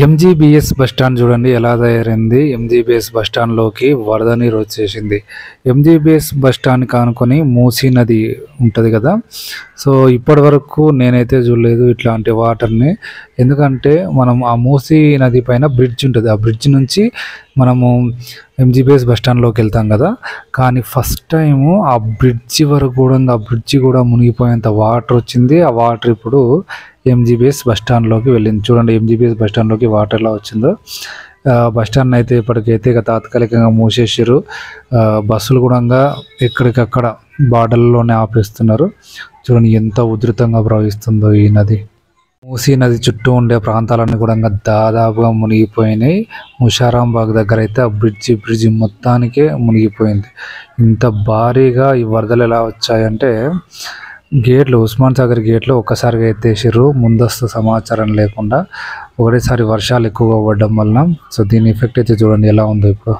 MGBS bus stand చూడండి ఎలా తయారైంది. ఎంజీబీఎస్ బస్టాండ్లోకి వరద నీరు వచ్చేసింది. ఎంజీబీఎస్ బస్టాండ్ కానుకొని మూసీ నది ఉంటుంది కదా. సో ఇప్పటి వరకు నేనైతే చూడలేదు ఇట్లాంటి వాటర్ని. ఎందుకంటే మనం ఆ మూసీ నది పైన బ్రిడ్జ్ ఉంటుంది, ఆ బ్రిడ్జ్ నుంచి మనము ఎంజీబీఎస్ బస్టాండ్లోకి వెళ్తాం కదా. కానీ ఫస్ట్ టైము ఆ బ్రిడ్జి వరకు కూడా ఆ బ్రిడ్జి కూడా మునిగిపోయేంత వాటర్ వచ్చింది. ఆ వాటర్ ఇప్పుడు ఎంజీబీఎస్ బస్టాండ్లోకి వెళ్ళింది. చూడండి ఎంజీబీఎస్ బస్టాండ్లోకి వాటర్ ఎలా వచ్చిందో. బస్టాండ్ అయితే ఇప్పటికైతే ఇక తాత్కాలికంగా మూసేసారు. బస్సులు కూడా ఎక్కడికక్కడ బార్డర్లోనే ఆపేస్తున్నారు. చూడండి ఎంత ఉధృతంగా ప్రవహిస్తుందో ఈ నది. మూసీ నది చుట్టూ ఉండే ప్రాంతాలన్నీ కూడా దాదాపుగా మునిగిపోయినాయి. ముషారాంబాగ్ దగ్గర అయితే ఆ బ్రిడ్జి మొత్తానికే మునిగిపోయింది. ఇంత భారీగా ఈ వరదలు ఎలా వచ్చాయంటే గేట్లు, ఉస్మాన్ సాగర్ గేట్లు ఒక్కసారిగా ఎత్తేసారు ముందస్తు సమాచారం లేకుండా. ఒకటేసారి వర్షాలు ఎక్కువగా పడడం వలన. సో దీని ఎఫెక్ట్ అయితే చూడండి ఎలా ఉందో ఇప్పుడు.